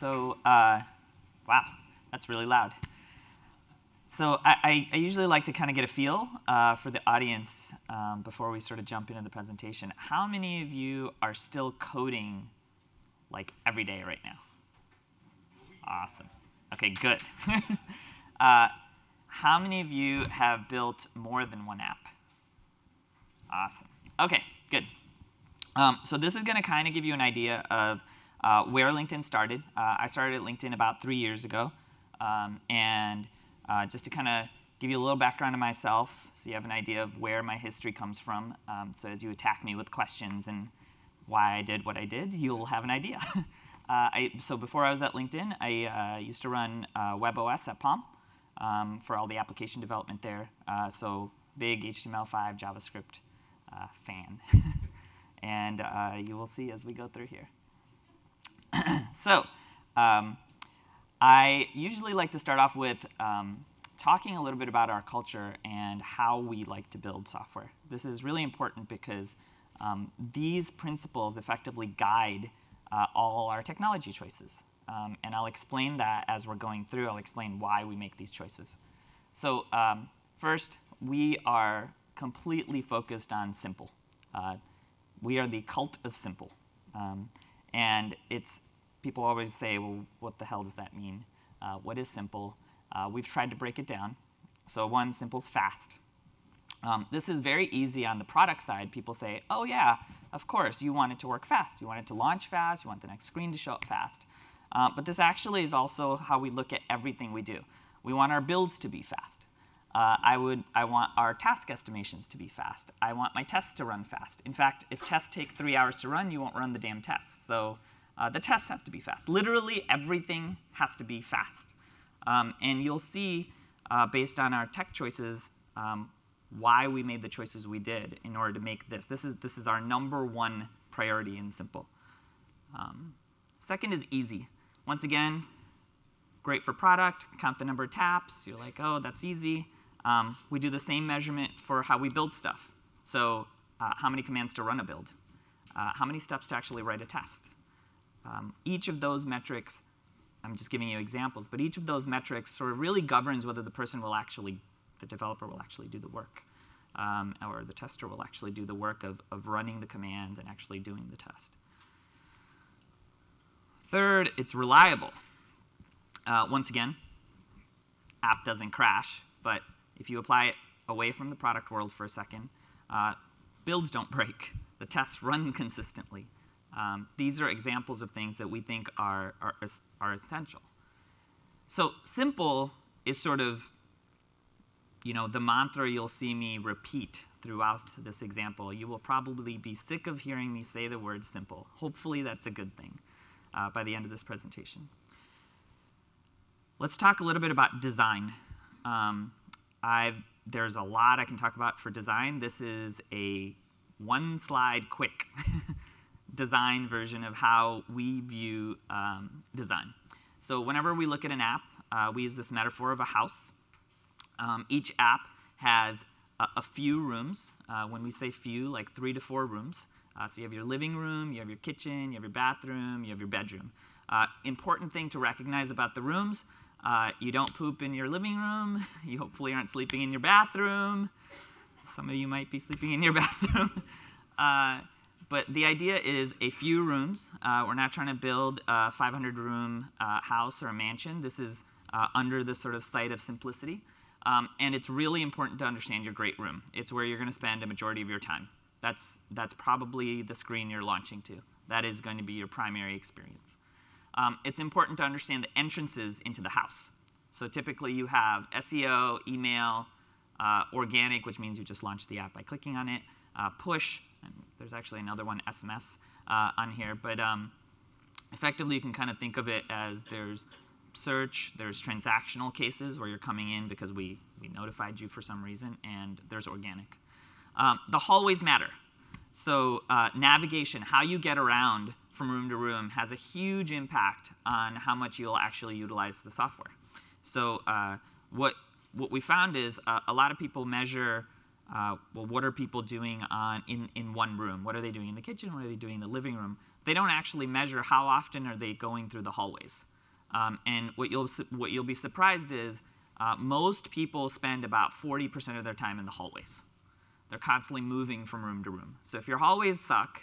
So, wow, that's really loud. So I usually like to kind of get a feel for the audience before we sort of jump into the presentation. How many of you are still coding like every day right now? Awesome. OK, good. How many of you have built more than one app? Awesome. OK, good. So this is going to kind of give you an idea of where LinkedIn started. I started at LinkedIn about 3 years ago. And just to kind of give you a little background on myself, so you have an idea of where my history comes from. So as you attack me with questions and why I did what I did, you'll have an idea. So before I was at LinkedIn, I used to run WebOS at Palm for all the application development there. So big HTML5 JavaScript fan. And you will see as we go through here. So I usually like to start off with talking a little bit about our culture and how we like to build software. This is really important because these principles effectively guide all our technology choices. And I'll explain that as we're going through. I'll explain why we make these choices. So first, we are completely focused on simple. We are the cult of simple. And people always say, well, what the hell does that mean? What is simple? We've tried to break it down. So one, simple's fast. This is very easy on the product side. People say, oh, yeah, of course, you want it to work fast. You want it to launch fast. You want the next screen to show up fast. But this actually is also how we look at everything we do. We want our builds to be fast. I want our task estimations to be fast. I want my tests to run fast. In fact, if tests take 3 hours to run, you won't run the damn tests. So the tests have to be fast. Literally, everything has to be fast. And you'll see, based on our tech choices, why we made the choices we did in order to make this. This is our #1 priority in simple. Second is easy. Once again, great for product. Count the number of taps. You're like, oh, that's easy. We do the same measurement for how we build stuff. So how many commands to run a build? How many steps to actually write a test? Each of those metrics, I'm just giving you examples, but each of those metrics sort of really governs whether the developer will actually do the work, or the tester will actually do the work of running the commands and actually doing the test. Third, it's reliable. Once again, app doesn't crash, but if you apply it away from the product world for a second, builds don't break. The tests run consistently. These are examples of things that we think are essential. So simple is sort of the mantra you'll see me repeat throughout this example. You will probably be sick of hearing me say the word simple. Hopefully that's a good thing by the end of this presentation. Let's talk a little bit about design. There's a lot I can talk about for design. This is a one-slide quick design version of how we view design. So whenever we look at an app, we use this metaphor of a house. Each app has a few rooms. When we say few, like 3 to 4 rooms. So you have your living room, you have your kitchen, you have your bathroom, you have your bedroom. Important thing to recognize about the rooms, you don't poop in your living room. You hopefully aren't sleeping in your bathroom. Some of you might be sleeping in your bathroom. But the idea is a few rooms. We're not trying to build a 500-room house or a mansion. This is under the sort of site of simplicity. And it's really important to understand your great room. It's where you're going to spend a majority of your time. That's probably the screen you're launching to. That is going to be your primary experience. It's important to understand the entrances into the house. So typically you have SEO, email, organic, which means you just launch the app by clicking on it, push, and there's actually another one, SMS, on here. But effectively, you can kind of think of it as there's search, there's transactional cases where you're coming in because we notified you for some reason, and there's organic. The hallways matter. So navigation, how you get around from room to room, has a huge impact on how much you'll actually utilize the software. So what we found is a lot of people measure, well, what are people doing in one room? What are they doing in the kitchen? What are they doing in the living room? They don't actually measure how often are they going through the hallways. And what you'll be surprised is most people spend about 40% of their time in the hallways. They're constantly moving from room to room. So if your hallways suck,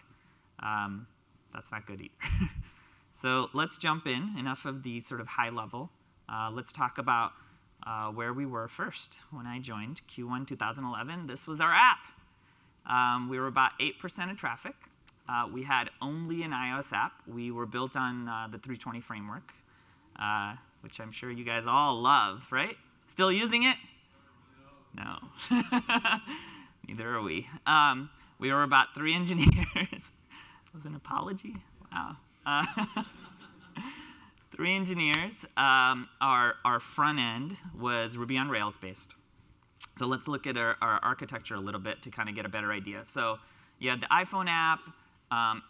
that's not good either. So let's jump in. Enough of the sort of high level. Let's talk about where we were first. When I joined Q1 2011, this was our app. We were about 8% of traffic. We had only an iOS app. We were built on the 320 framework, which I'm sure you guys all love, right? Still using it? No. Neither are we. We were about 3 engineers. Was an apology? Wow. 3 engineers. Our front end was Ruby on Rails based. So let's look at our architecture a little bit to kind of get a better idea. So you had the iPhone app.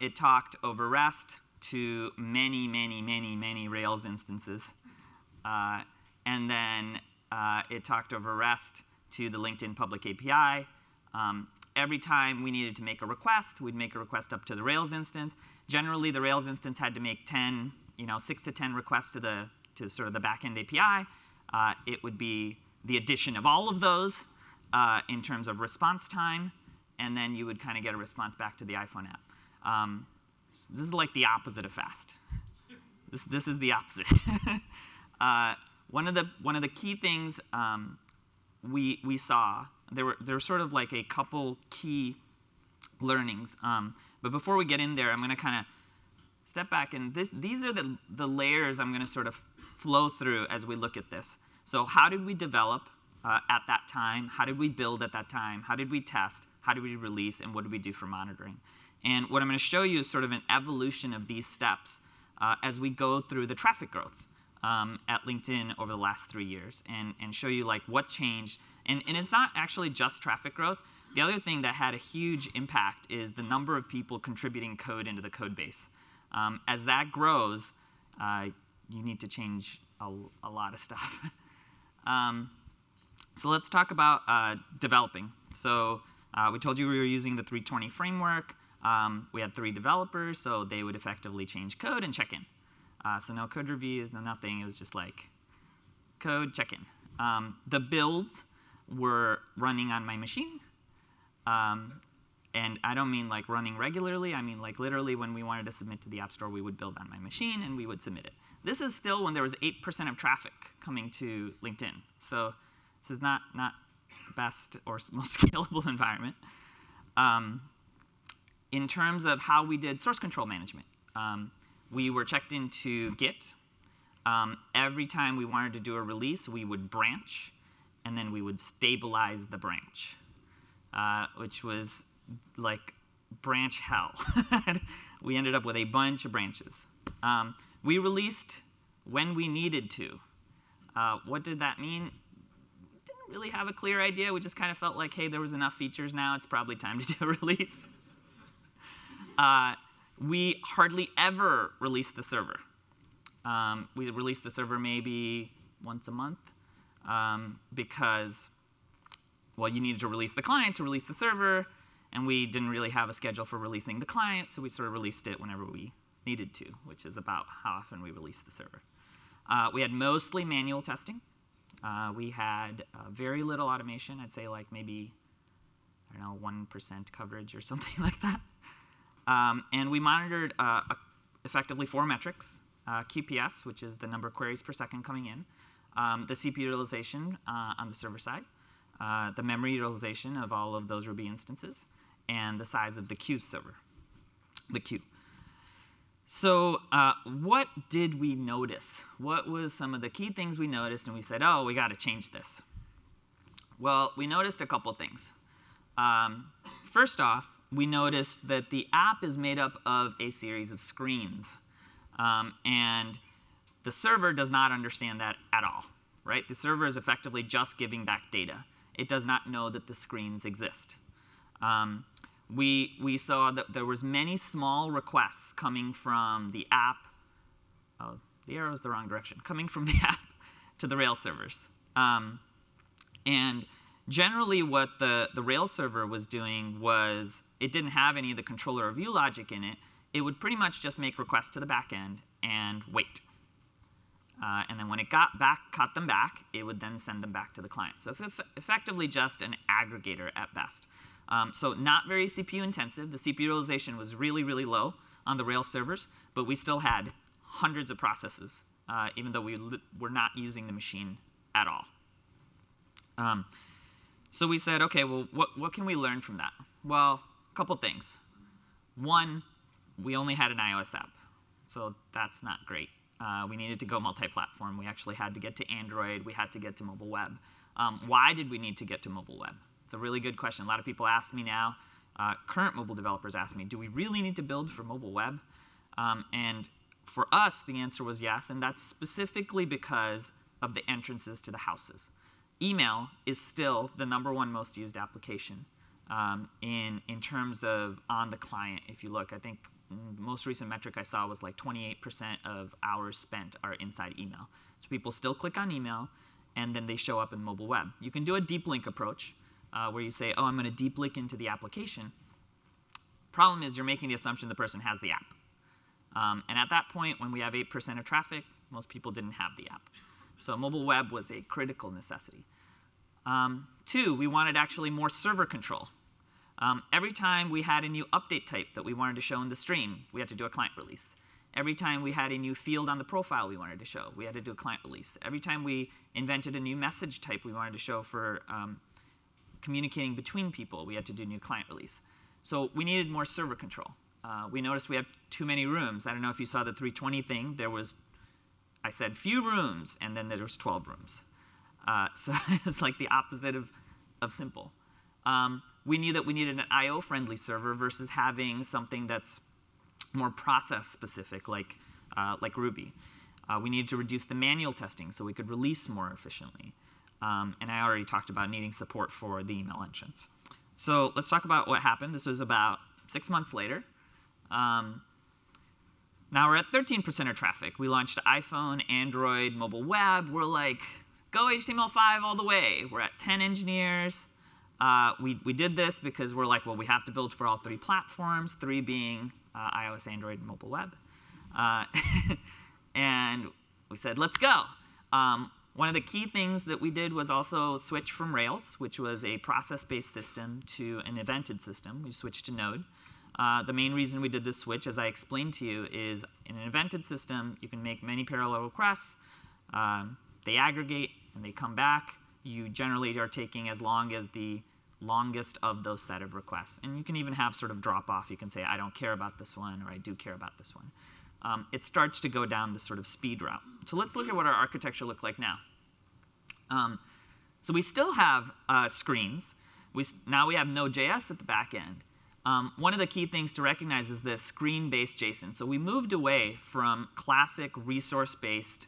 It talked over REST to many, many, many, many Rails instances. And then it talked over REST to the LinkedIn public API. Every time we needed to make a request, we'd make a request up to the Rails instance. Generally, the Rails instance had to make 6 to 10 requests to sort of the backend API. It would be the addition of all of those in terms of response time, and then you would kind of get a response back to the iPhone app. So this is like the opposite of fast. This is the opposite. One of the key things we saw, there were sort of like a couple key learnings. But before we get in there, I'm going to kind of step back. And these are the layers I'm going to sort of flow through as we look at this. So how did we develop at that time? How did we build at that time? How did we test? How did we release? And what did we do for monitoring? And what I'm going to show you is sort of an evolution of these steps as we go through the traffic growth at LinkedIn over the last 3 years and show you like what changed. And it's not actually just traffic growth. The other thing that had a huge impact is the number of people contributing code into the code base. As that grows, you need to change a lot of stuff. So let's talk about developing. So we told you we were using the 320 framework. We had 3 developers, so they would effectively change code and check in. So no code reviews, no nothing. It was just like code, check in. The builds were running on my machine. And I don't mean like running regularly. I mean like literally when we wanted to submit to the App Store, we would build on my machine and we would submit it. This is still when there was 8% of traffic coming to LinkedIn. So this is not the best or most scalable environment. In terms of how we did source control management, we were checked into Git. Every time we wanted to do a release, we would branch, and then we would stabilize the branch, which was like branch hell. We ended up with a bunch of branches. We released when we needed to. What did that mean? We didn't really have a clear idea. We just kind of felt like, hey, there was enough features now. It's probably time to do a release. We hardly ever released the server. We released the server maybe once a month because, well, you needed to release the client to release the server, and we didn't really have a schedule for releasing the client, so we sort of released it whenever we needed to, which is about how often we released the server. We had mostly manual testing. We had very little automation. I'd say like maybe, I don't know, 1% coverage or something like that. And we monitored effectively 4 metrics. QPS, which is the number of queries per second coming in, the CPU utilization on the server side, the memory utilization of all of those Ruby instances, and the size of the queue server, the queue. So what did we notice? What was some of the key things we noticed and we said, oh, we got to change this? Well, we noticed a couple things. First off, we noticed that the app is made up of a series of screens. And the server does not understand that at all, right? The server is effectively just giving back data. It does not know that the screens exist. We saw that there was many small requests coming from the app. Oh, the arrow's the wrong direction. Coming from the app to the Rails servers. And generally what the Rails server was doing was it didn't have any of the controller or view logic in it. It would pretty much just make requests to the back end and wait. And then when it got them back, it would then send them back to the client. So effectively just an aggregator at best. So not very CPU intensive. The CPU utilization was really, really low on the Rails servers, but we still had hundreds of processes, even though we were not using the machine at all. So we said, OK, well, what can we learn from that? Well, a couple things. One, we only had an iOS app, so that's not great. We needed to go multi-platform. We actually had to get to Android. We had to get to mobile web. Why did we need to get to mobile web? It's a really good question. A lot of people ask me now, current mobile developers ask me, do we really need to build for mobile web? And for us, the answer was yes, and that's specifically because of the entrances to the houses. Email is still the #1 most used application in terms of on the client. If you look, I think the most recent metric I saw was like 28% of hours spent are inside email. So people still click on email, and then they show up in mobile web. You can do a deep link approach where you say, oh, I'm going to deep link into the application. Problem is you're making the assumption the person has the app. And at that point, when we have 8% of traffic, most people didn't have the app. So mobile web was a critical necessity. 2, we wanted actually more server control. Every time we had a new update type that we wanted to show in the stream, we had to do a client release. Every time we had a new field on the profile we wanted to show, we had to do a client release. Every time we invented a new message type we wanted to show for communicating between people, we had to do a new client release. So we needed more server control. We noticed we have too many rooms. I don't know if you saw the 320 thing. There was, I said, few rooms, and then there was 12 rooms. So it's like the opposite of simple. We knew that we needed an I/O-friendly server versus having something that's more process-specific, like Ruby. We needed to reduce the manual testing so we could release more efficiently. And I already talked about needing support for the email entrance. So let's talk about what happened. This was about 6 months later. Now we're at 13% of traffic. We launched iPhone, Android, mobile web. We're like, go HTML5 all the way. We're at 10 engineers. We did this because we're like, well, we have to build for all 3 platforms, 3 being iOS, Android, and mobile web. And we said, let's go. One of the key things that we did was also switch from Rails, which was a process-based system, to an evented system. We switched to Node. The main reason we did this switch, as I explained to you, is in an evented system, you can make many parallel requests. They aggregate, and they come back. You generally are taking as long as the longest of those set of requests. And you can even have sort of drop-off. You can say, I don't care about this one, or I do care about this one. It starts to go down this sort of speed route. So let's look at what our architecture looked like now. So we still have screens. Now we have node.js at the back end. One of the key things to recognize is the screen-based JSON. So we moved away from classic resource-based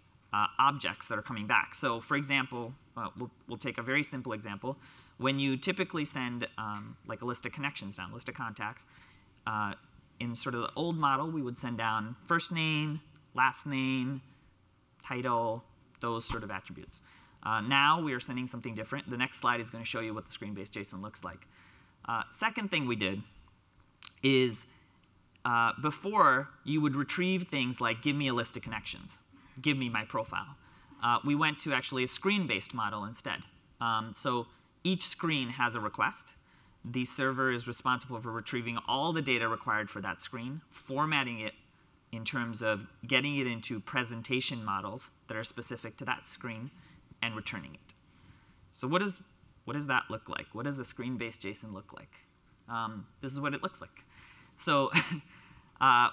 objects that are coming back. So for example, we'll take a very simple example. When you typically send like a list of connections down, list of contacts, in sort of the old model, we would send down first name, last name, title, those sort of attributes. Now we are sending something different. The next slide is going to show you what the screen-based JSON looks like. Second thing we did is before you would retrieve things like give me a list of connections, give me my profile. We went to actually a screen-based model instead. So each screen has a request. The server is responsible for retrieving all the data required for that screen, formatting it in terms of getting it into presentation models that are specific to that screen, and returning it. So what does that look like? What does a screen-based JSON look like? This is what it looks like. So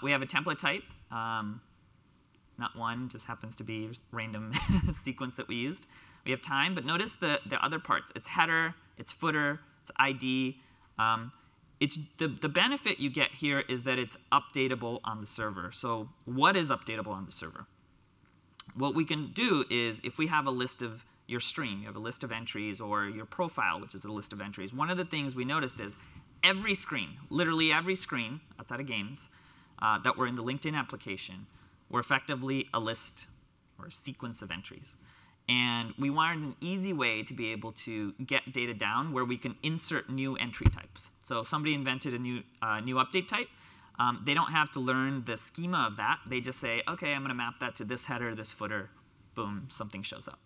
we have a template type. Not one, just happens to be a random sequence that we used. We have time, but notice the other parts. It's header, it's footer, it's ID. The benefit you get here is that it's updatable on the server. So what is updatable on the server? What we can do is if we have a list of your stream, you have a list of entries, or your profile, which is a list of entries, one of the things we noticed is every screen, literally every screen outside of games that were in the LinkedIn application were effectively a list or a sequence of entries. And we wanted an easy way to be able to get data down where we can insert new entry types. So if somebody invented a new update type, they don't have to learn the schema of that. They just say, OK, I'm going to map that to this header, this footer, boom, something shows up.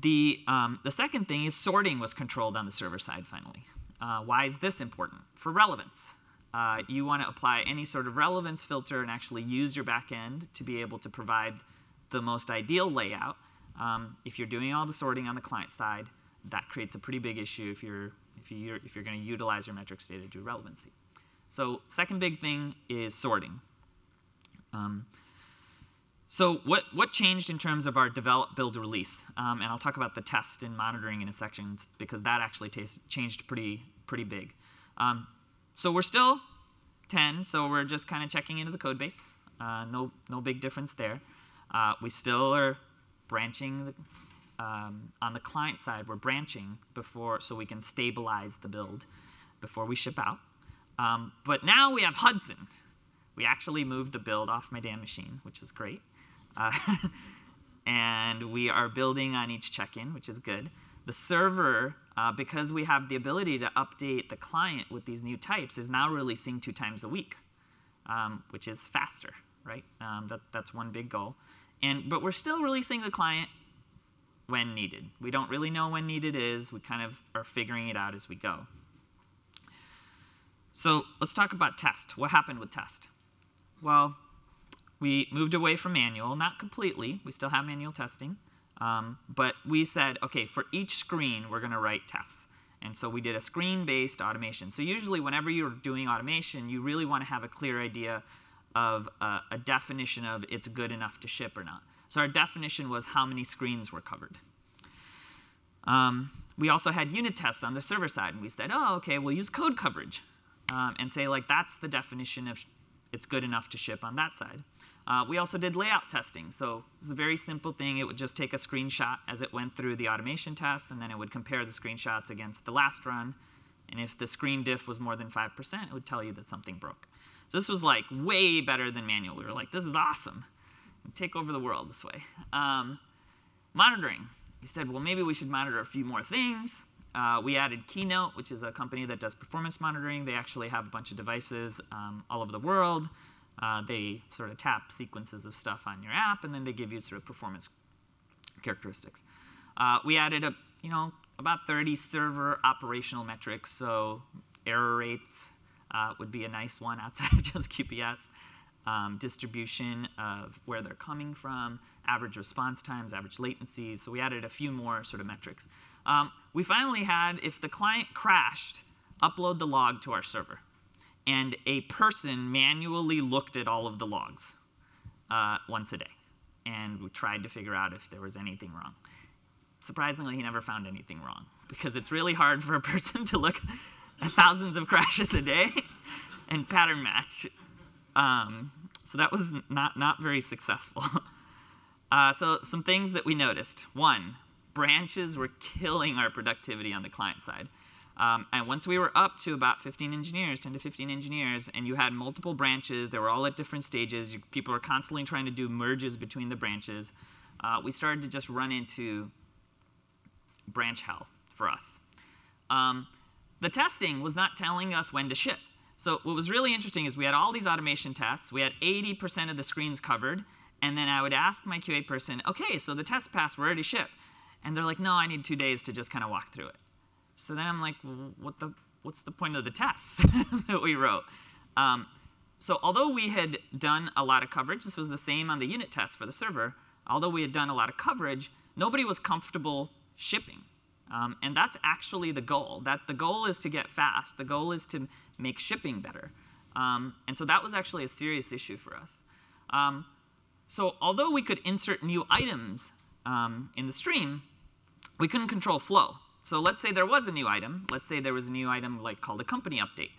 The second thing is sorting was controlled on the server side finally. Why is this important? For relevance. You want to apply any sort of relevance filter and actually use your backend to be able to provide the most ideal layout. If you're doing all the sorting on the client side, that creates a pretty big issue if you're going to utilize your metrics data to do relevancy. So second big thing is sorting. So what changed in terms of our develop, build, release? And I'll talk about the test and monitoring in a section because that actually changed pretty big. So we're still 10, so we're just kind of checking into the code base. No big difference there. We still are branching on the client side. We're branching so we can stabilize the build before we ship out. But now we have Hudson. We actually moved the build off my damn machine, which was great. And we are building on each check-in, which is good. The server, because we have the ability to update the client with these new types, is now releasing 2 times a week, which is faster, right? That's one big goal. But we're still releasing the client when needed. We don't really know when needed is. We kind of are figuring it out as we go. So let's talk about test. What happened with test? Well, we moved away from manual, not completely. We still have manual testing. But we said, OK, for each screen, we're going to write tests. And so we did a screen-based automation. So usually, whenever you're doing automation, you really want to have a clear idea of a definition of it's good enough to ship or not. So our definition was how many screens were covered. We also had unit tests on the server side. And we said, oh, OK, we'll use code coverage and say, like, that's the definition of it's good enough to ship on that side. We also did layout testing. So it's a very simple thing. It would just take a screenshot as it went through the automation tests, and then it would compare the screenshots against the last run. And if the screen diff was more than 5%, it would tell you that something broke. So this was like way better than manual. We were like, this is awesome. We'll take over the world this way. Monitoring. We said, well, maybe we should monitor a few more things. We added Keynote, which is a company that does performance monitoring. They actually have a bunch of devices all over the world. They sort of tap sequences of stuff on your app, and then they give you sort of performance characteristics. We added about 30 server operational metrics. So error rates would be a nice one outside of just QPS. Distribution of where they're coming from, average response times, average latencies. So we added a few more sort of metrics. We finally had, if the client crashed, upload the log to our server. And a person manually looked at all of the logs once a day. And we tried to figure out if there was anything wrong. Surprisingly, he never found anything wrong, because it's really hard for a person to look at thousands of crashes a day and pattern match. So that was not very successful. So some things that we noticed. One, branches were killing our productivity on the client side. And once we were up to about 15 engineers, 10 to 15 engineers, and you had multiple branches, they were all at different stages, people were constantly trying to do merges between the branches, we started to just run into branch hell for us. The testing was not telling us when to ship. So what was really interesting is we had all these automation tests. We had 80% of the screens covered. And then I would ask my QA person, OK, so the test passed, we're ready to ship. And they're like, no, I need 2 days to just kind of walk through it. So then I'm like, well, what's the point of the tests that we wrote? So although we had done a lot of coverage, this was the same on the unit test for the server, although we had done a lot of coverage, nobody was comfortable shipping. And that's actually the goal. The goal is to get fast. The goal is to make shipping better. And so that was actually a serious issue for us. So although we could insert new items in the stream, we couldn't control flow. So let's say there was a new item. Let's say there was a new item called a company update.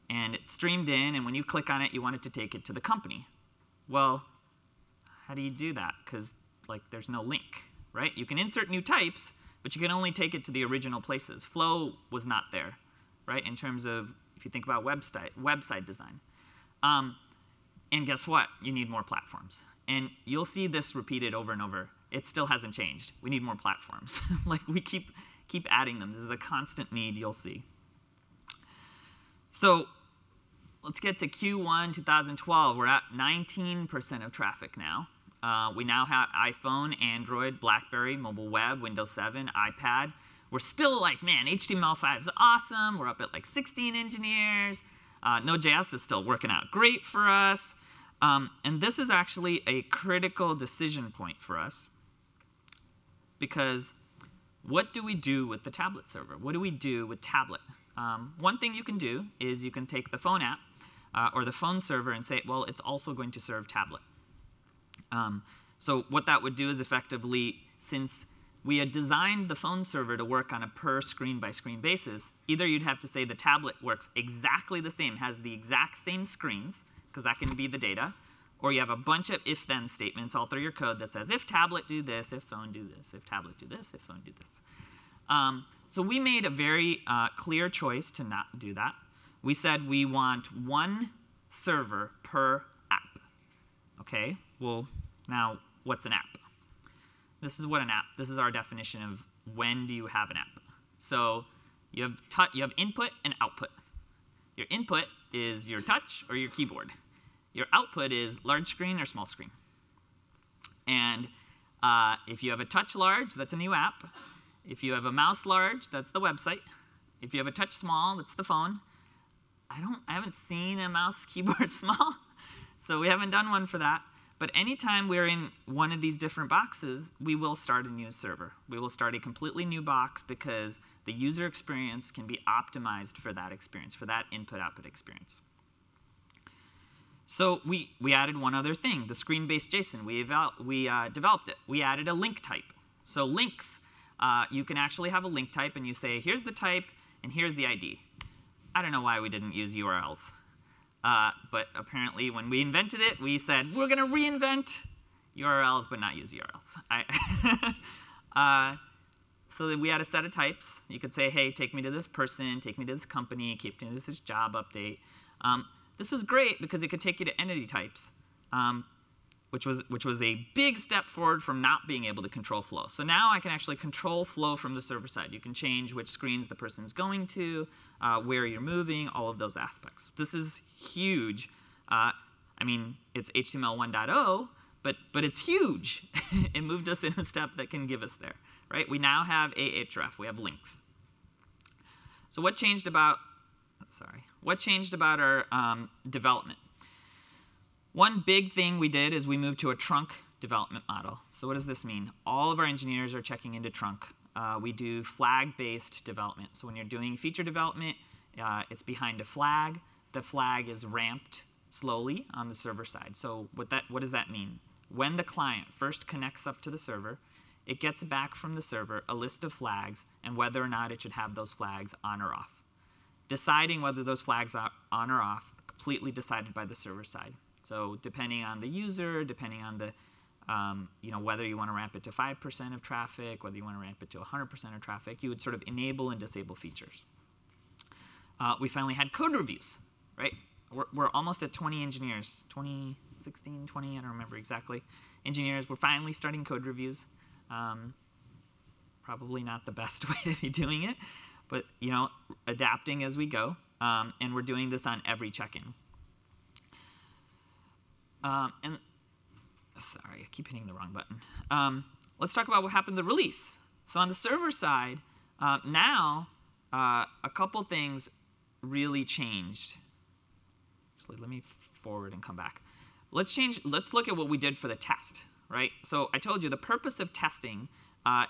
And it streamed in, and when you click on it, you want it to take it to the company. Well, how do you do that? Because there's no link, right? You can insert new types, but you can only take it to the original places. Flow was not there, right, in terms of if you think about website design. And guess what? You need more platforms. And you'll see this repeated over and over. It still hasn't changed. We need more platforms. We keep adding them. This is a constant need you'll see. So let's get to Q1 2012. We're at 19% of traffic now. We now have iPhone, Android, BlackBerry, mobile web, Windows 7, iPad. We're still like, man, HTML5 is awesome. We're up at like 16 engineers. Node.js is still working out great for us. And this is actually a critical decision point for us, because what do we do with the tablet server? What do we do with tablet? One thing you can do is you can take the phone app or the phone server and say, well, it's also going to serve tablet. So what that would do is effectively, since we had designed the phone server to work on a per screen-by-screen basis, either you'd have to say the tablet works exactly the same, has the exact same screens, because that can be the data, or you have a bunch of if-then statements all through your code that says, if tablet, do this, if phone, do this, if tablet, do this, if phone, do this. So we made a very clear choice to not do that. We said we want one server per app. OK, well, now what's an app? This is what an app. This is our definition of when do you have an app. So you have input and output. Your input is your touch or your keyboard. Your output is large screen or small screen. And if you have a touch large, that's a new app. If you have a mouse large, that's the website. If you have a touch small, that's the phone. I haven't seen a mouse keyboard small, so we haven't done one for that. But anytime we're in one of these different boxes, we will start a new server. We will start a completely new box because the user experience can be optimized for that experience, for that input-output experience. So we added one other thing, the screen-based JSON. We developed it. We added a link type. So links, you can actually have a link type, and you say, here's the type, and here's the ID. I don't know why we didn't use URLs. But apparently, when we invented it, we said, we're going to reinvent URLs, but not use URLs. So that we had a set of types. You could say, hey, take me to this person, take me to this company, keep me to this job update. This was great because it could take you to entity types, which was a big step forward from not being able to control flow. So now I can actually control flow from the server side. You can change which screens the person's going to, where you're moving, all of those aspects. This is huge. I mean, it's HTML 1.0, but it's huge. It moved us in a step that can give us there. Right? We now have a href. We have links. So what changed about our development? One big thing we did is we moved to a trunk development model. So what does this mean? All of our engineers are checking into trunk. We do flag-based development. So when you're doing feature development, it's behind a flag. The flag is ramped slowly on the server side. So what does that mean? When the client first connects up to the server, it gets back from the server a list of flags and whether or not it should have those flags on or off. Deciding whether those flags are on or off, completely decided by the server side. So depending on the user, depending on the, whether you want to ramp it to 5% of traffic, whether you want to ramp it to 100% of traffic, you would sort of enable and disable features. We finally had code reviews, right? We're almost at 20 engineers, 20, 16, 20, I don't remember exactly, engineers. We're finally starting code reviews. Probably not the best way to be doing it, but adapting as we go. And we're doing this on every check-in. Sorry, I keep hitting the wrong button. Let's talk about what happened to the release. So on the server side, now a couple things really changed. Actually, let me forward and come back. Let's look at what we did for the test, right? So I told you the purpose of testing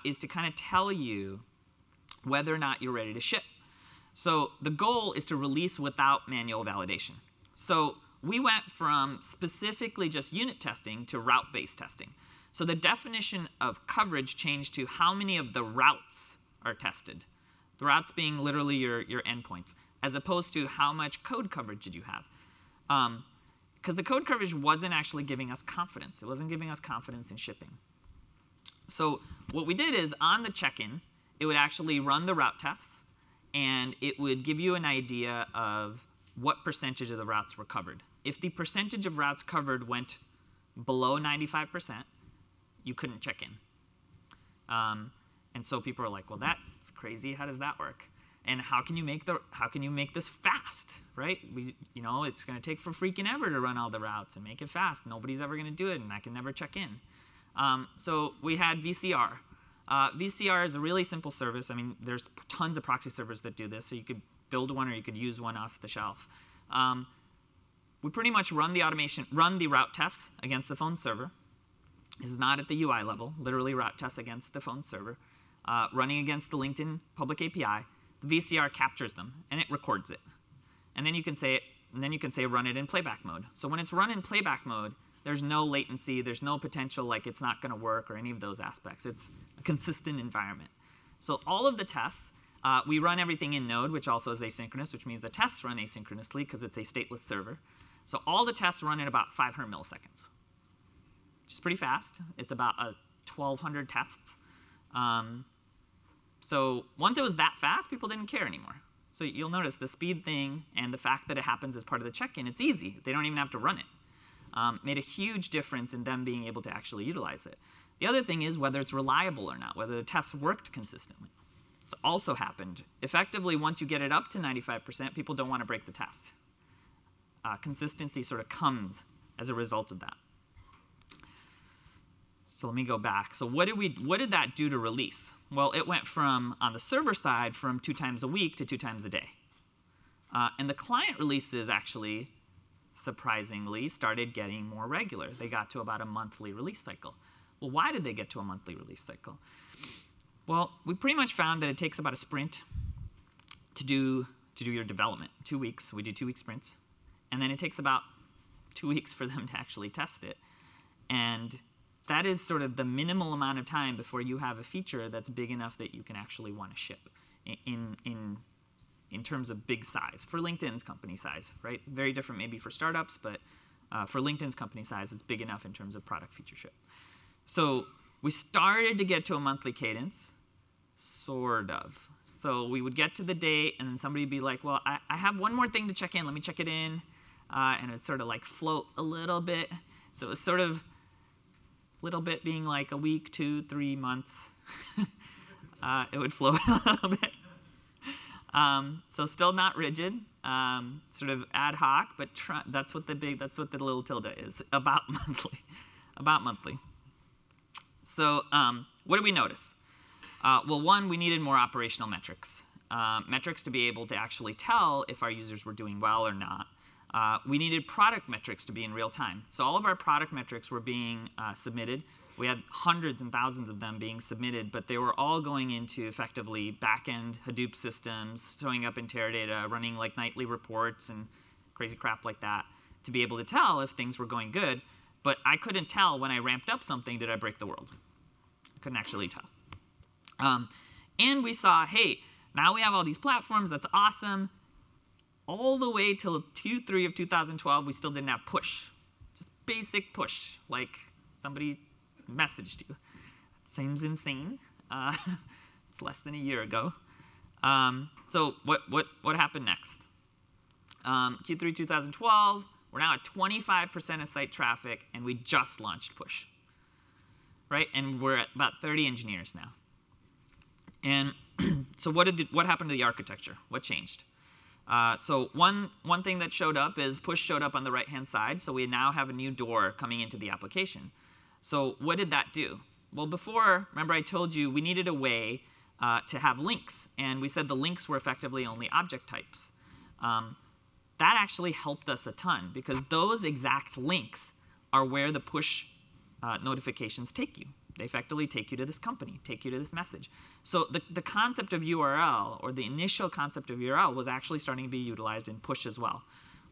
is to kind of tell you whether or not you're ready to ship. So the goal is to release without manual validation. So we went from specifically just unit testing to route-based testing. So the definition of coverage changed to how many of the routes are tested. The routes being literally your endpoints, as opposed to how much code coverage did you have. Because the code coverage wasn't actually giving us confidence. It wasn't giving us confidence in shipping. So what we did is on the check-in, it would actually run the route tests, and it would give you an idea of what percentage of the routes were covered. If the percentage of routes covered went below 95%, you couldn't check in. And so people are like, well, that's crazy. How does that work? And how can you make this fast, right? It's going to take for freaking ever to run all the routes and make it fast. Nobody's ever going to do it, and I can never check in. So we had VCR. VCR is a really simple service. I mean, there's tons of proxy servers that do this, so you could build one or you could use one off the shelf. We pretty much run the route tests against the phone server. This is not at the UI level, literally route tests against the phone server, running against the LinkedIn public API. The VCR captures them, and it records it. And then you can say run it in playback mode. So when it's run in playback mode, there's no latency, there's no potential like it's not going to work or any of those aspects. It's a consistent environment. So all of the tests, we run everything in Node, which also is asynchronous, which means the tests run asynchronously because it's a stateless server. So all the tests run in about 500 milliseconds, which is pretty fast. It's about 1,200 tests. So once it was that fast, people didn't care anymore. So you'll notice the speed thing and the fact that it happens as part of the check-in, it's easy. They don't even have to run it. Made a huge difference in them being able to actually utilize it. The other thing is whether it's reliable or not, whether the tests worked consistently. It's also happened. Effectively, once you get it up to 95%, people don't want to break the test. Consistency sort of comes as a result of that. So let me go back. So what did that do to release? Well, it went from, on the server side, from 2 times a week to 2 times a day. And the client releases actually, surprisingly, started getting more regular. They got to about a monthly release cycle. Well, why did they get to a monthly release cycle? Well, we pretty much found that it takes about a sprint to do your development. 2 weeks. We do 2-week sprints. And then it takes about 2 weeks for them to actually test it. And that is sort of the minimal amount of time before you have a feature that's big enough that you can actually want to ship in terms of big size. For LinkedIn's company size, right? Very different maybe for startups, but for LinkedIn's company size, it's big enough in terms of product feature ship. So we started to get to a monthly cadence, sort of. So we would get to the date, and then somebody would be like, well, I have one more thing to check in. Let me check it in. And it would sort of like float a little bit. So it was sort of little bit being like a week, 2, 3 months. It would float a little bit. So still not rigid, sort of ad hoc, but that's what the little tilde is, about monthly. So what did we notice? Well, one, we needed more operational metrics. Metrics to be able to actually tell if our users were doing well or not. We needed product metrics to be in real time. So all of our product metrics were being submitted. We had hundreds and thousands of them being submitted, but they were all going into effectively back-end Hadoop systems, showing up in Teradata, running like nightly reports and crazy crap like that to be able to tell if things were going good. But I couldn't tell when I ramped up something, did I break the world? I couldn't actually tell. And we saw, hey, now we have all these platforms. That's awesome. All the way till Q3 of 2012, we still didn't have push. Just basic push, like somebody messaged you. Seems insane. It's less than a year ago. So what happened next? Q3 2012, we're now at 25% of site traffic, and we just launched push. Right? And we're at about 30 engineers now. And so what happened to the architecture? What changed? So one thing that showed up is push showed up on the right-hand side. So we now have a new door coming into the application. So what did that do? Well, before, remember I told you we needed a way to have links. And we said the links were effectively only object types. That actually helped us a ton, because those exact links are where the push notifications take you. They effectively take you to this company, take you to this message. So the concept of URL, or the initial concept of URL, was actually starting to be utilized in push as well.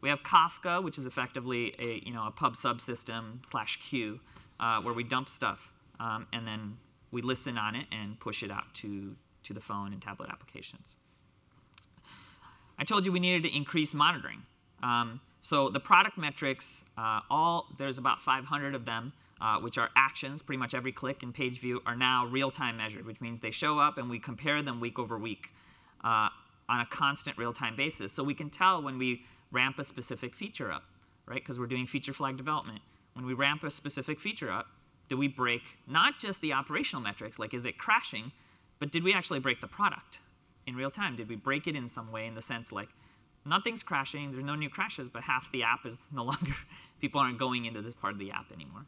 We have Kafka, which is effectively a pub subsystem / queue, where we dump stuff, and then we listen on it and push it out to the phone and tablet applications. I told you we needed to increase monitoring. So the product metrics, there's about 500 of them, which are actions. Pretty much every click and page view are now real-time measured, which means they show up and we compare them week over week on a constant real-time basis. So we can tell when we ramp a specific feature up, right? Because we're doing feature flag development. When we ramp a specific feature up, do we break not just the operational metrics, like is it crashing, but did we actually break the product in real time? Did we break it in some way in the sense like nothing's crashing, there's no new crashes, but half the app is no longer, people aren't going into this part of the app anymore.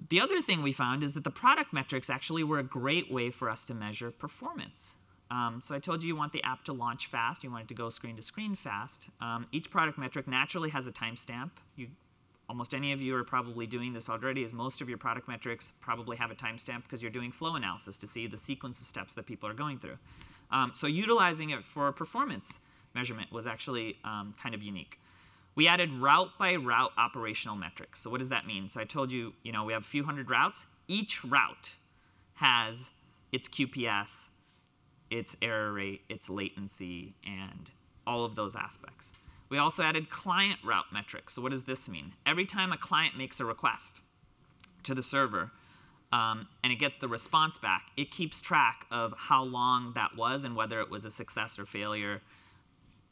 The other thing we found is that the product metrics actually were a great way for us to measure performance. So I told you want the app to launch fast. You want it to go screen to screen fast. Each product metric naturally has a timestamp. Almost any of you are probably doing this already, as most of your product metrics probably have a timestamp because you're doing flow analysis to see the sequence of steps that people are going through. So utilizing it for performance measurement was actually kind of unique. We added route-by-route operational metrics. So what does that mean? So I told you, we have a few hundred routes. Each route has its QPS, its error rate, its latency, and all of those aspects. We also added client route metrics. So what does this mean? Every time a client makes a request to the server and it gets the response back, it keeps track of how long that was and whether it was a success or failure.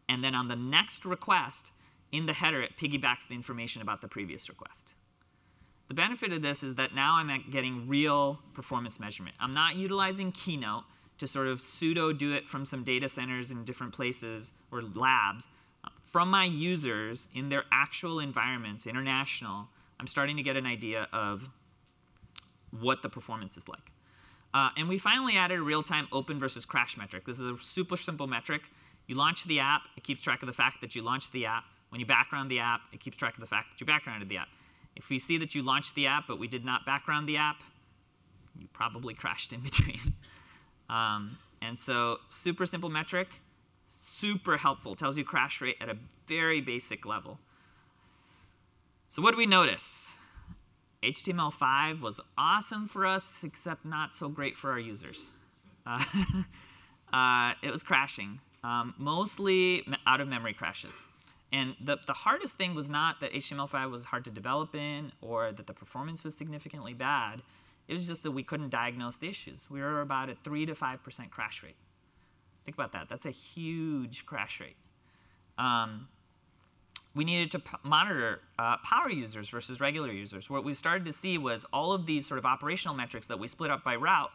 And then on the next request, in the header, it piggybacks the information about the previous request. The benefit of this is that now I'm getting real performance measurement. I'm not utilizing Keynote to sort of pseudo do it from some data centers in different places or labs. From my users in their actual environments, international, I'm starting to get an idea of what the performance is like. And we finally added a real-time open versus crash metric. This is a super simple metric. You launch the app, it keeps track of the fact that you launched the app. When you background the app, it keeps track of the fact that you backgrounded the app. If we see that you launched the app, but we did not background the app, you probably crashed in between. And so super simple metric, super helpful. Tells you crash rate at a very basic level. So what do we notice? HTML5 was awesome for us, except not so great for our users. It was crashing, mostly out-of-memory crashes. And the hardest thing was not that HTML5 was hard to develop in or that the performance was significantly bad. It was just that we couldn't diagnose the issues. We were about a 3 to 5% crash rate. Think about that. That's a huge crash rate. We needed to monitor power users versus regular users. What we started to see was all of these sort of operational metrics that we split up by route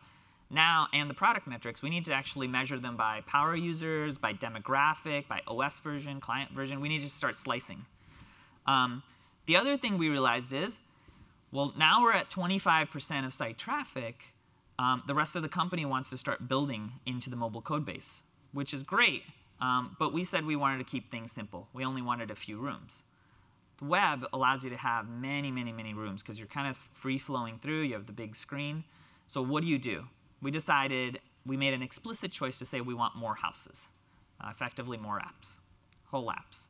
now, and the product metrics, we need to actually measure them by power users, by demographic, by OS version, client version. We need to start slicing. The other thing we realized is, well, now we're at 25% of site traffic. The rest of the company wants to start building into the mobile code base, which is great. But we said we wanted to keep things simple. We only wanted a few rooms. The web allows you to have many, many, many rooms because you're kind of free-flowing through. You have the big screen. So what do? We made an explicit choice to say we want more houses, effectively more apps, whole apps,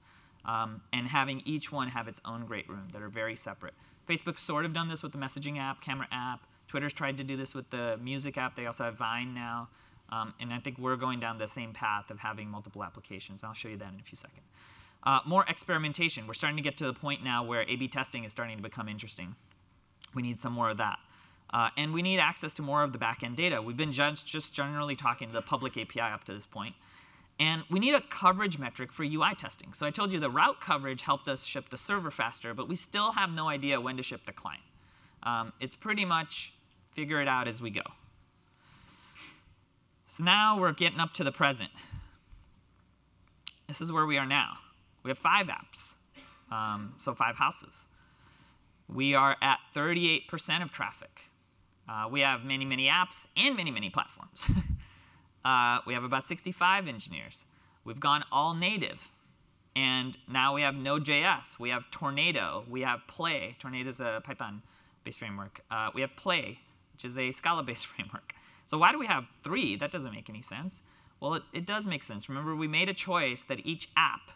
and having each one have its own great room that are very separate. Facebook's sort of done this with the messaging app, camera app. Twitter's tried to do this with the music app. They also have Vine now. And I think we're going down the same path of having multiple applications. I'll show you that in a few seconds. More experimentation. We're starting to get to the point now where A/B testing is starting to become interesting. We need some more of that. And we need access to more of the back-end data. We've been just generally talking to the public API up to this point. And we need a coverage metric for UI testing. So I told you the route coverage helped us ship the server faster, but we still have no idea when to ship the client. It's pretty much figure it out as we go. So now we're getting up to the present. This is where we are now. We have 5 apps, so 5 houses. We are at 38% of traffic. We have many, many apps and many, many platforms. We have about 65 engineers. We've gone all native. And now we have node.js. We have Tornado. We have Play. Tornado is a Python-based framework. We have Play, which is a Scala-based framework. So why do we have 3? That doesn't make any sense. Well, it does make sense. Remember, we made a choice that each app,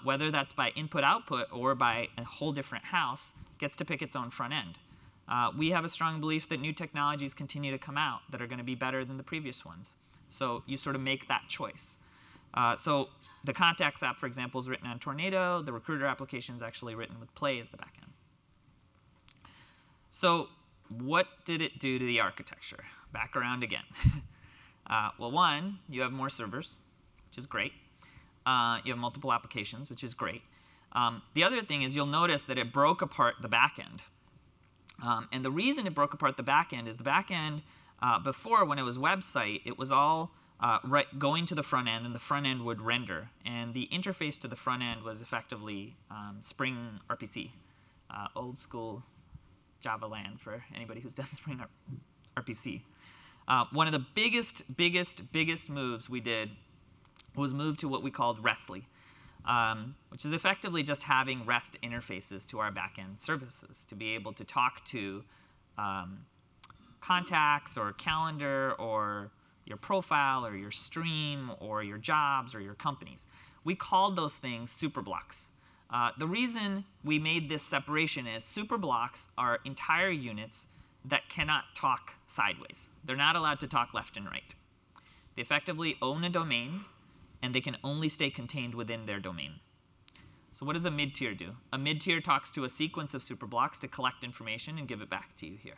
whether that's by input-output or by a whole different house, gets to pick its own front end. We have a strong belief that new technologies continue to come out that are going to be better than the previous ones. So you sort of make that choice. So the Contacts app, for example, is written on Tornado. The Recruiter application is actually written with Play as the backend. So what did it do to the architecture? Back around again. Well, one, you have more servers, which is great. You have multiple applications, which is great. The other thing is you'll notice that it broke apart the backend. And the reason it broke apart the backend is the backend before, when it was website, it was all going to the front end, and the front end would render. And the interface to the front end was effectively Spring RPC, old school Java land for anybody who's done Spring RPC. One of the biggest moves we did was move to what we called RESTly, which is effectively just having REST interfaces to our backend services to be able to talk to contacts or calendar or your profile or your stream or your jobs or your companies. We called those things superblocks. The reason we made this separation is superblocks are entire units that cannot talk sideways. They're not allowed to talk left and right. They effectively own a domain, and they can only stay contained within their domain. So what does a mid-tier do? A mid-tier talks to a sequence of superblocks to collect information and give it back to you here.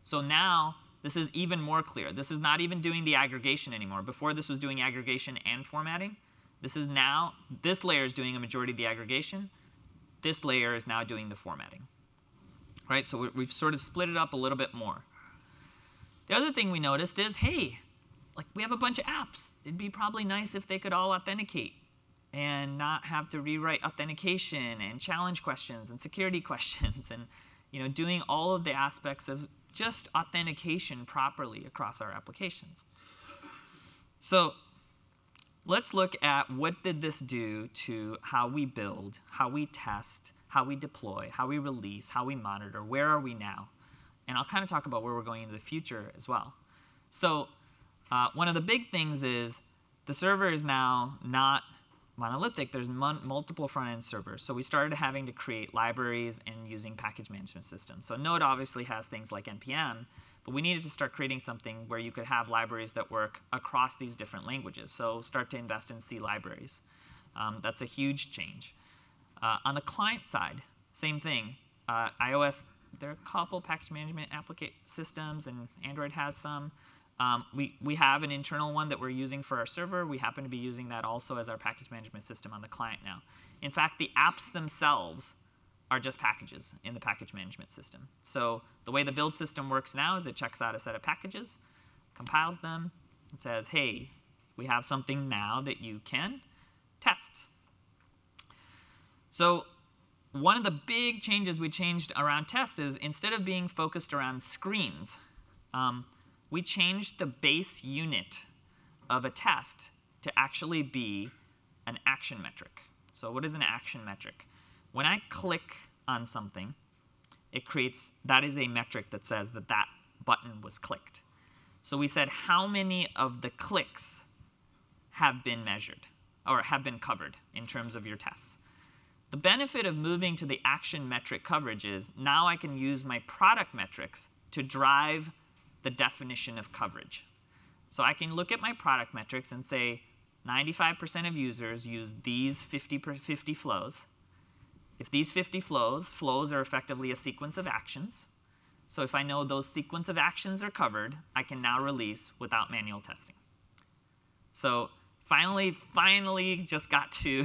So now this is even more clear. This is not even doing the aggregation anymore. Before, this was doing aggregation and formatting. This layer is doing a majority of the aggregation. This layer is now doing the formatting. Right? So we've sort of split it up a little bit more. The other thing we noticed is, hey, like we have a bunch of apps. It'd be probably nice if they could all authenticate and not have to rewrite authentication and challenge questions and security questions and doing all of the aspects of just authentication properly across our applications. So let's look at what did this do to how we build, how we test, how we deploy, how we release, how we monitor, where are we now? And I'll kind of talk about where we're going into the future as well. So one of the big things is the server is now not monolithic. There's multiple front-end servers. So we started having to create libraries and using package management systems. So Node obviously has things like NPM, but we needed to start creating something where you could have libraries that work across these different languages. So start to invest in C libraries. That's a huge change. On the client side, same thing. iOS, there are a couple package management systems, and Android has some. We have an internal one that we're using for our server. We happen to be using that also as our package management system on the client now. In fact, the apps themselves are just packages in the package management system. So the way the build system works now is it checks out a set of packages, compiles them, and says, hey, we have something now that you can test. So one of the big changes we changed around test is instead of being focused around screens, we changed the base unit of a test to actually be an action metric. So what is an action metric? When I click on something, that is a metric that says that that button was clicked. So we said how many of the clicks have been measured or have been covered in terms of your tests. The benefit of moving to the action metric coverage is now I can use my product metrics to drive the definition of coverage. So I can look at my product metrics and say 95% of users use these 50 flows. If these 50 flows are effectively a sequence of actions. So if I know those sequence of actions are covered, I can now release without manual testing. So finally just got to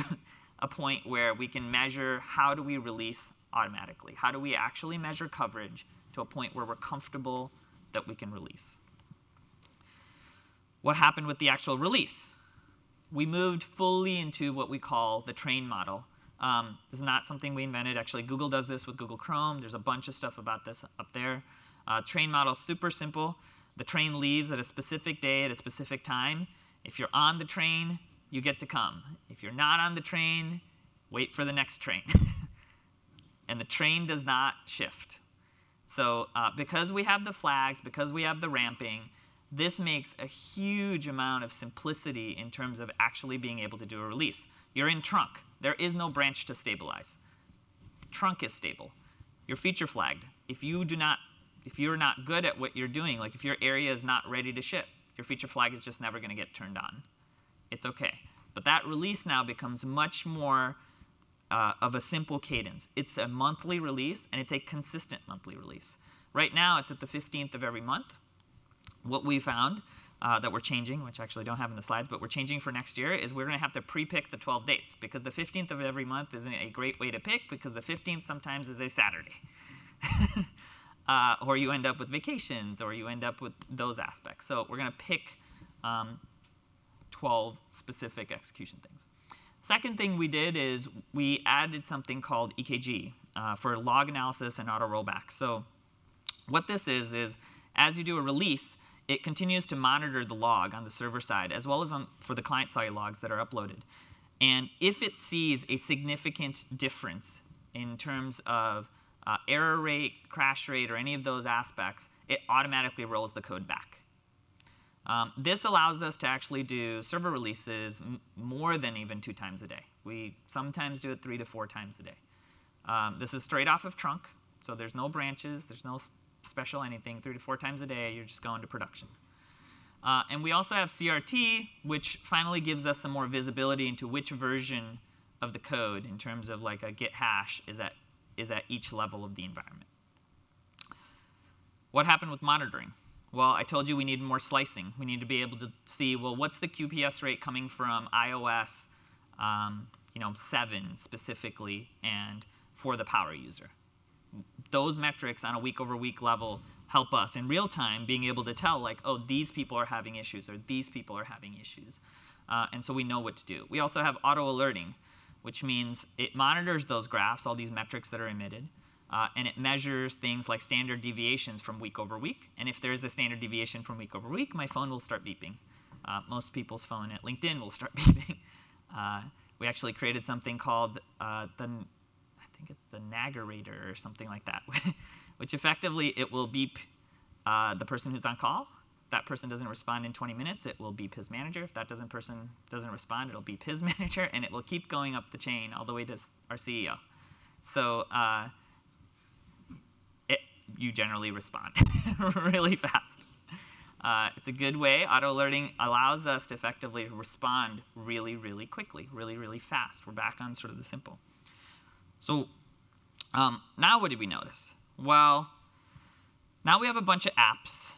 a point where we can measure how do we release automatically. How do we actually measure coverage to a point where we're comfortable that we can release. What happened with the actual release? We moved fully into what we call the train model. This is not something we invented. Actually, Google does this with Google Chrome. There's a bunch of stuff about this up there. Train model is super simple. The train leaves at a specific day at a specific time. If you're on the train, you get to come. If you're not on the train, wait for the next train. And the train does not shift. So because we have the flags, because we have the ramping, this makes a huge amount of simplicity in terms of actually being able to do a release. You're in trunk. There is no branch to stabilize. Trunk is stable. You're feature flagged. If you're not good at what you're doing, like if your area is not ready to ship, your feature flag is just never going to get turned on. It's OK. But that release now becomes much more of a simple cadence. It's a monthly release, and it's a consistent monthly release. Right now, it's at the 15th of every month. What we found that we're changing, which I actually don't have in the slides, but we're changing for next year, is we're going to have to pre-pick the 12 dates, because the 15th of every month isn't a great way to pick, because the 15th sometimes is a Saturday. or you end up with vacations, or you end up with those aspects. So we're going to pick 12 specific execution things. Second thing we did is we added something called EKG for log analysis and auto rollback. So what this is as you do a release, it continues to monitor the log on the server side, as well as for the client-side logs that are uploaded. And if it sees a significant difference in terms of error rate, crash rate, or any of those aspects, it automatically rolls the code back. This allows us to actually do server releases more than even 2 times a day. We sometimes do it 3 to 4 times a day. This is straight off of trunk, so there's no branches, there's no special anything. 3 to 4 times a day, you're just going to production. And we also have CRT, which finally gives us some more visibility into which version of the code in terms of like a git hash is at each level of the environment. What happened with monitoring? Well, I told you we needed more slicing. We need to be able to see, well, what's the QPS rate coming from iOS 7 specifically and for the power user. Those metrics on a week-over-week level help us in real time being able to tell, like, oh, these people are having issues or these people are having issues. And so we know what to do. We also have auto alerting, which means it monitors those graphs, all these metrics that are emitted, and it measures things like standard deviations from week over week. And if there is a standard deviation from week over week, my phone will start beeping. Most people's phone at LinkedIn will start beeping. We actually created something called I think it's the Nagarator or something like that, which effectively it will beep the person who's on call. If that person doesn't respond in 20 minutes, it will beep his manager. If that person doesn't respond, it'll beep his manager, and it will keep going up the chain all the way to our CEO. So you generally respond really fast. It's a good way. Auto alerting allows us to effectively respond really, really quickly, really, really fast. We're back on sort of the simple. So now what did we notice? Well, now we have a bunch of apps.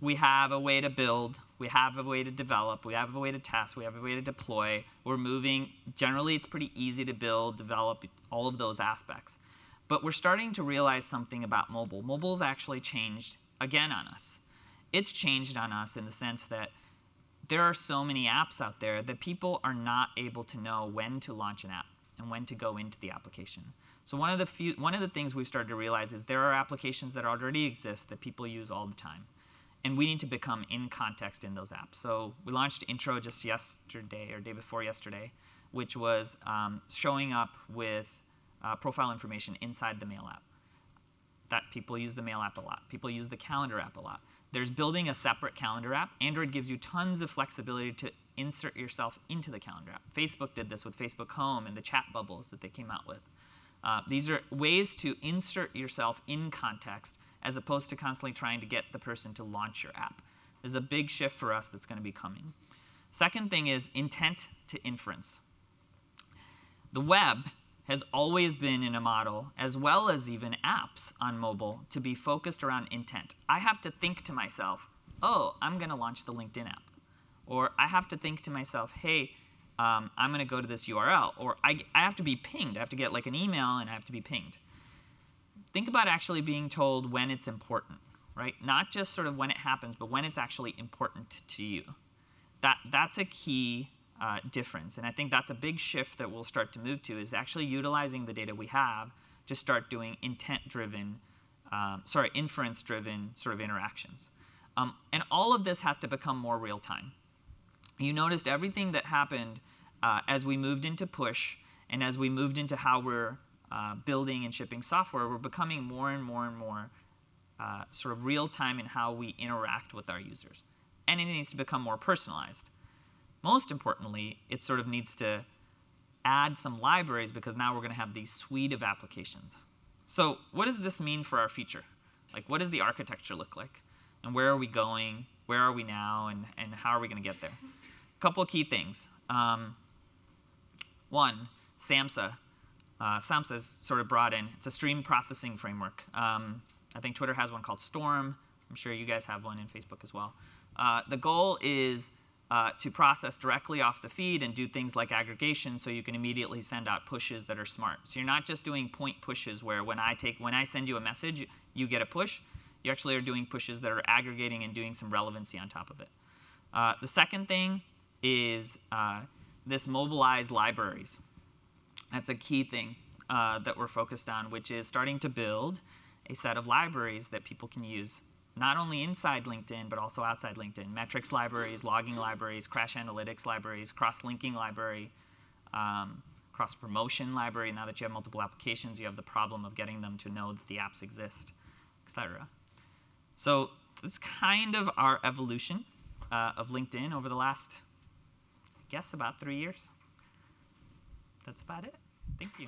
We have a way to build. We have a way to develop. We have a way to test. We have a way to deploy. We're moving. Generally, it's pretty easy to build, develop, all of those aspects. But we're starting to realize something about mobile. Mobile's actually changed again on us. It's changed on us in the sense that there are so many apps out there that people are not able to know when to launch an app and when to go into the application. So one of the things we've started to realize is there are applications that already exist that people use all the time. And we need to become in context in those apps. So we launched Intro just yesterday or day before yesterday, which was showing up with profile information inside the Mail app. That people use the Mail app a lot. People use the Calendar app a lot. There's building a separate Calendar app. Android gives you tons of flexibility to insert yourself into the Calendar app. Facebook did this with Facebook Home and the chat bubbles that they came out with. These are ways to insert yourself in context as opposed to constantly trying to get the person to launch your app. There's a big shift for us that's going to be coming. Second thing is intent to inference. The web has always been in a model, as well as even apps on mobile, to be focused around intent. I have to think to myself, oh, I'm going to launch the LinkedIn app. Or I have to think to myself, hey, I'm going to go to this URL. Or I have to be pinged. I have to get like an email, and I have to be pinged. Think about actually being told when it's important, right? Not just sort of when it happens, but when it's actually important to you. That's a key difference. And I think that's a big shift that we'll start to move to, is actually utilizing the data we have to start doing inference-driven sort of interactions. And all of this has to become more real-time. You noticed everything that happened as we moved into push and as we moved into how we're building and shipping software, we're becoming more and more and more sort of real-time in how we interact with our users. And it needs to become more personalized. Most importantly, it sort of needs to add some libraries, because now we're going to have these suite of applications. So what does this mean for our future? Like, what does the architecture look like? And where are we going? Where are we now? And how are we going to get there? A couple of key things. One, SAMHSA. SAMHSA's sort of brought in. It's a stream processing framework. I think Twitter has one called Storm. I'm sure you guys have one in Facebook as well. The goal is to process directly off the feed and do things like aggregation, so you can immediately send out pushes that are smart. So you're not just doing point pushes where when I send you a message, you get a push. You actually are doing pushes that are aggregating and doing some relevancy on top of it. The second thing is this mobilize libraries. That's a key thing that we're focused on, which is starting to build a set of libraries that people can use, not only inside LinkedIn, but also outside LinkedIn. Metrics libraries, logging libraries, crash analytics libraries, cross-linking library, cross-promotion library. Now that you have multiple applications, you have the problem of getting them to know that the apps exist, et cetera. So that's kind of our evolution of LinkedIn over the last, I guess, about 3 years. That's about it. Thank you.